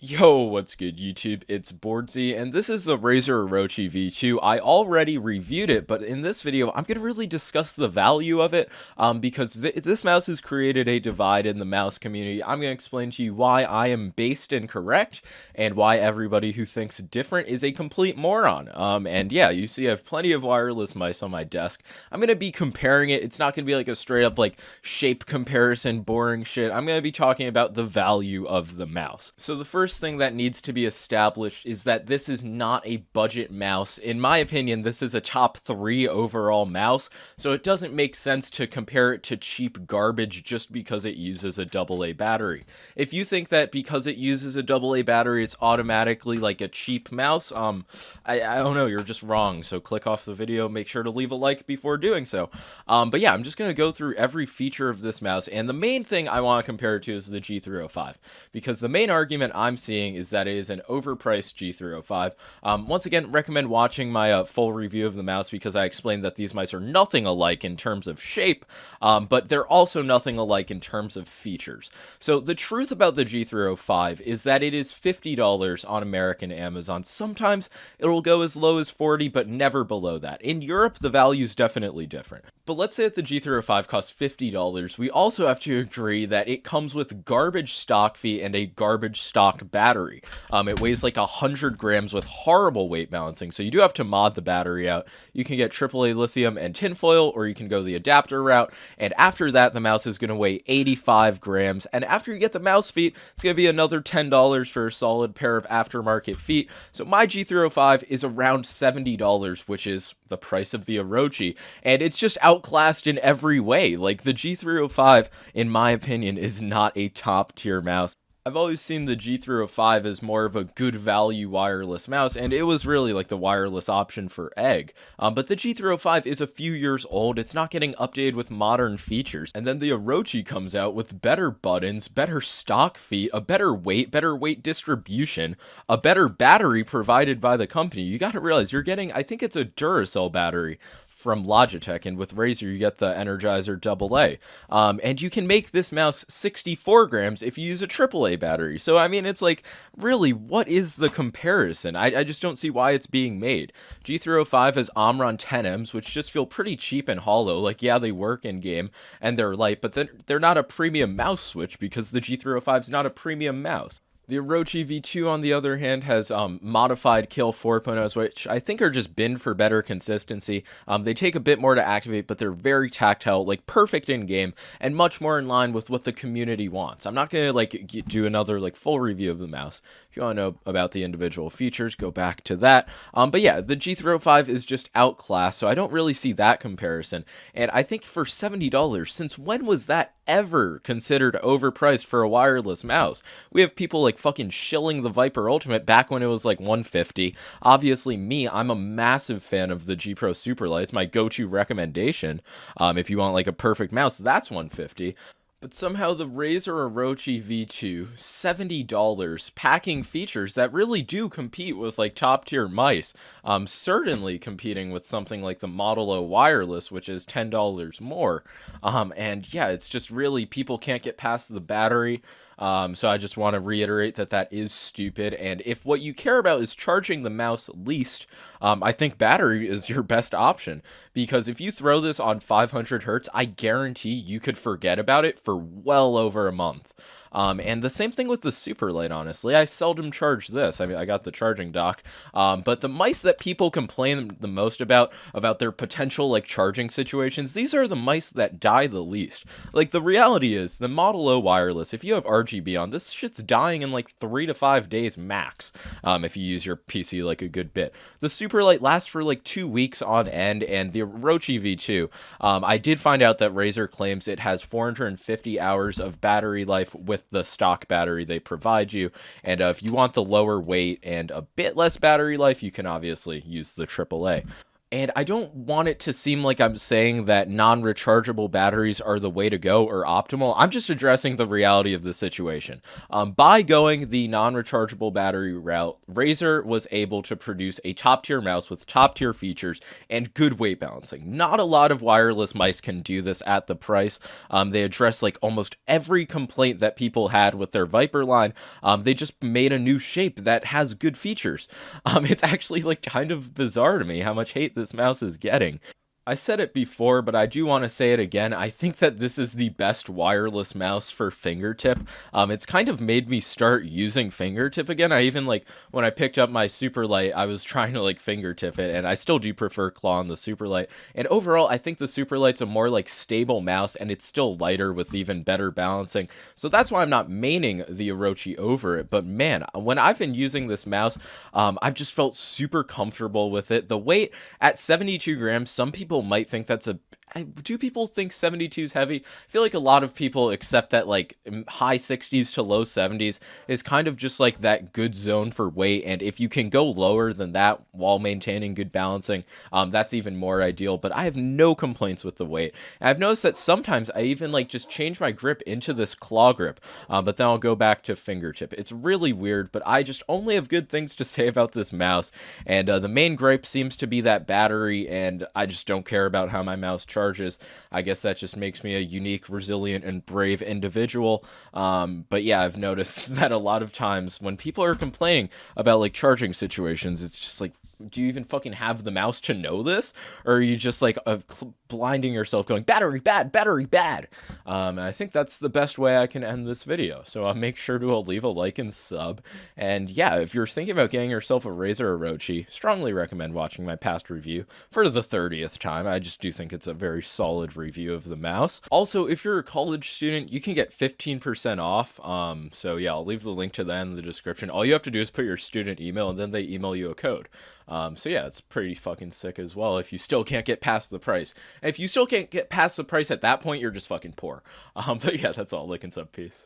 Yo, what's good YouTube? It's Boardsy, and this is the Razer Orochi V2. I already reviewed it, but in this video, I'm going to really discuss the value of it, because this mouse has created a divide in the mouse community. I'm going to explain to you why I am based and correct, and why everybody who thinks different is a complete moron. And yeah, you see I have plenty of wireless mice on my desk. I'm going to be comparing it. It's not going to be like a straight up like shape comparison, boring shit. I'm going to be talking about the value of the mouse. So the first thing that needs to be established is that this is not a budget mouse. In my opinion, this is a top 3 overall mouse, so it doesn't make sense to compare it to cheap garbage just because it uses a AA battery. If you think that because it uses a AA battery, it's automatically like a cheap mouse, I don't know, you're just wrong. So click off the video, make sure to leave a like before doing so. But yeah, I'm just going to go through every feature of this mouse, and the main thing I want to compare it to is the G305, because the main argument I'm seeing is that it is an overpriced G305. Once again, recommend watching my full review of the mouse, because I explained that these mice are nothing alike in terms of shape, but they're also nothing alike in terms of features. So the truth about the G305 is that it is $50 on American Amazon. Sometimes it'll go as low as $40, but never below that. In Europe, the value is definitely different. But let's say that the G305 costs $50. We also have to agree that it comes with garbage stock fee and a garbage stock battery. It weighs like 100 grams with horrible weight balancing, so you do have to mod the battery out. You can get AAA lithium and tinfoil, or you can go the adapter route, and after that, the mouse is going to weigh 85 grams, and after you get the mouse feet, it's going to be another $10 for a solid pair of aftermarket feet. So my G305 is around $70, which is the price of the Orochi, and it's just outclassed in every way. Like, the G305, in my opinion, is not a top tier mouse. I've always seen the G305 as more of a good value wireless mouse, and it was really like the wireless option for Egg. But the G305 is a few years old, it's not getting updated with modern features, and then the Orochi comes out with better buttons, better stock feet, a better weight distribution, a better battery provided by the company. You gotta realize you're getting, I think it's a Duracell battery from Logitech, and with Razer you get the Energizer AA. And you can make this mouse 64 grams if you use a AAA battery. So I mean, it's like, really, what is the comparison? I just don't see why it's being made. G305 has Omron 10Ms, which just feel pretty cheap and hollow. Like, yeah, they work in game and they're light, but then they're not a premium mouse switch, because the G305 is not a premium mouse. The Orochi V2, on the other hand, has modified Kill 4.0s, which I think are just binned for better consistency. They take a bit more to activate, but they're very tactile, like perfect in-game, and much more in line with what the community wants. I'm not going to like do another like full review of the mouse. If you want to know about the individual features, go back to that. But yeah, the G305 is just outclassed, so I don't really see that comparison. And I think for $70, since when was that ever considered overpriced for a wireless mouse? We have people like fucking shilling the Viper Ultimate back when it was like $150. Obviously me, I'm a massive fan of the G Pro Superlight. It's my go-to recommendation. If you want like a perfect mouse, that's $150. But somehow the Razer Orochi V2, $70, packing features that really do compete with like top tier mice. Certainly competing with something like the Model O wireless, which is $10 more. And yeah, it's just really, people can't get past the battery. So I just want to reiterate that that is stupid, and if what you care about is charging the mouse least, I think battery is your best option, because if you throw this on 500 hertz, I guarantee you could forget about it for well over a month. And the same thing with the Superlight, honestly. I seldom charge this. I mean, I got the charging dock. But the mice that people complain the most about their potential, like, charging situations, these are the mice that die the least. Like, the reality is, the Model O wireless, if you have RGB on, this shit's dying in, like, 3 to 5 days max, if you use your PC, like, a good bit. The Superlight lasts for, like, 2 weeks on end, and the Orochi V2, I did find out that Razer claims it has 450 hours of battery life with the stock battery they provide you, and if you want the lower weight and a bit less battery life, you can obviously use the AAA. And I don't want it to seem like I'm saying that non-rechargeable batteries are the way to go or optimal. I'm just addressing the reality of the situation. By going the non-rechargeable battery route, Razer was able to produce a top-tier mouse with top-tier features and good weight balancing. Not a lot of wireless mice can do this at the price. They address like almost every complaint that people had with their Viper line. They just made a new shape that has good features. It's actually like kind of bizarre to me how much hate this mouse is getting. I said it before, but I do want to say it again. I think that this is the best wireless mouse for fingertip. It's kind of made me start using fingertip again. I even like when I picked up my Superlight, I was trying to like fingertip it, and I still do prefer claw on the Superlight. And overall, I think the Superlight's a more like stable mouse, and it's still lighter with even better balancing. So that's why I'm not maining the Orochi over it. But man, when I've been using this mouse, I've just felt super comfortable with it. The weight at 72 grams, some people might think that's a do people think 72 is heavy? I feel like a lot of people accept that like high 60s to low 70s is kind of just like that good zone for weight, and if you can go lower than that while maintaining good balancing, that's even more ideal. But I have no complaints with the weight. And I've noticed that sometimes I even like just change my grip into this claw grip, but then I'll go back to fingertip. It's really weird, but I just only have good things to say about this mouse, and the main gripe seems to be that battery, and I just don't care about how my mouse charges. I guess that just makes me a unique, resilient, and brave individual. But yeah, I've noticed that a lot of times when people are complaining about like charging situations, it's just like, do you even fucking have the mouse to know this? Or are you just like blinding yourself going, battery bad, battery bad? I think that's the best way I can end this video. So make sure to leave a like and sub. And yeah, if you're thinking about getting yourself a Razer Orochi, strongly recommend watching my past review for the 30th time. I just do think it's a very solid review of the mouse. Also, if you're a college student, you can get 15% off. So yeah, I'll leave the link to that in the description. All you have to do is put your student email, and then they email you a code. So yeah, it's pretty fucking sick as well if you still can't get past the price. And if you still can't get past the price at that point, you're just fucking poor. But yeah, that's all. Like and sub. Peace.